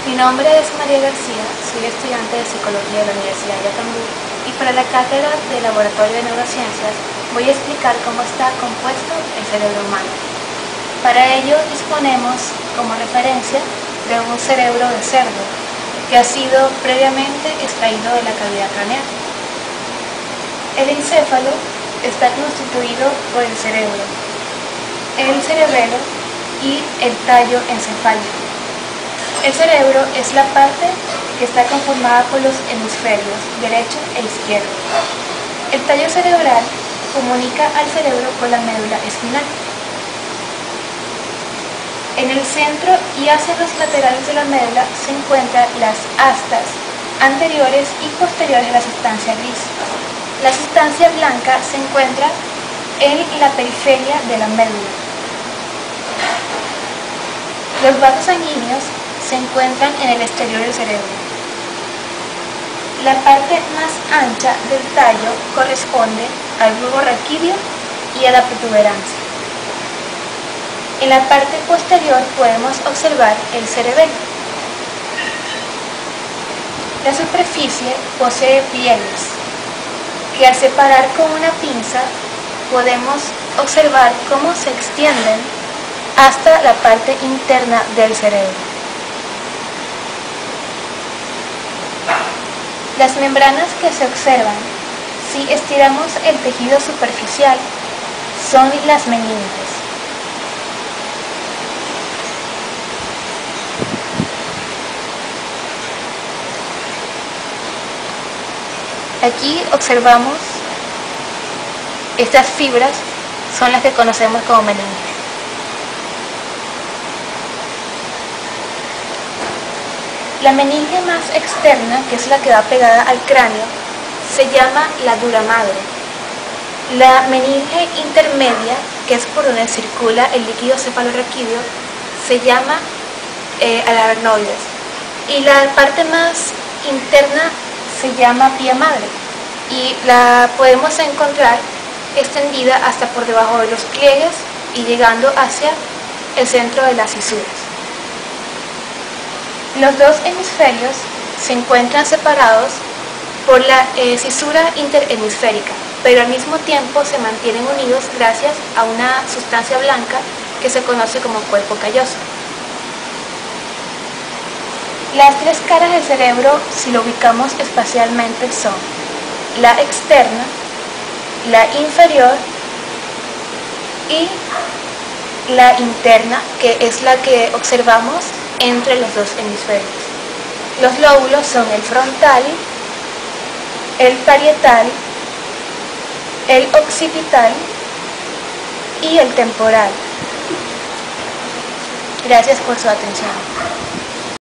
Mi nombre es María García, soy estudiante de Psicología de la Universidad de Yacambú y para la cátedra de Laboratorio de Neurociencias voy a explicar cómo está compuesto el cerebro humano. Para ello disponemos como referencia de un cerebro de cerdo que ha sido previamente extraído de la cavidad craneal. El encéfalo está constituido por el cerebro, el cerebelo y el tallo encefálico. El cerebro es la parte que está conformada por los hemisferios derecho e izquierdo. El tallo cerebral comunica al cerebro con la médula espinal. En el centro y hacia los laterales de la médula se encuentran las astas anteriores y posteriores de la sustancia gris. La sustancia blanca se encuentra en la periferia de la médula. Los vasos sanguíneos se encuentran en el exterior del cerebro. La parte más ancha del tallo corresponde al globo raquídeo y a la protuberancia. En la parte posterior podemos observar el cerebelo. La superficie posee pliegues que al separar con una pinza podemos observar cómo se extienden hasta la parte interna del cerebro. Las membranas que se observan si estiramos el tejido superficial son las meninges. Aquí observamos estas fibras, son las que conocemos como meninges. La meninge más externa, que es la que va pegada al cráneo, se llama la dura madre. La meninge intermedia, que es por donde circula el líquido cefalorraquídeo, se llama alarnoides. Y la parte más interna se llama pía madre. Y la podemos encontrar extendida hasta por debajo de los pliegues y llegando hacia el centro de las fisuras. Los dos hemisferios se encuentran separados por la cisura interhemisférica, pero al mismo tiempo se mantienen unidos gracias a una sustancia blanca que se conoce como cuerpo calloso. Las tres caras del cerebro, si lo ubicamos espacialmente, son la externa, la inferior y la interna, que es la que observamos entre los dos hemisferios. Los lóbulos son el frontal, el parietal, el occipital y el temporal. Gracias por su atención.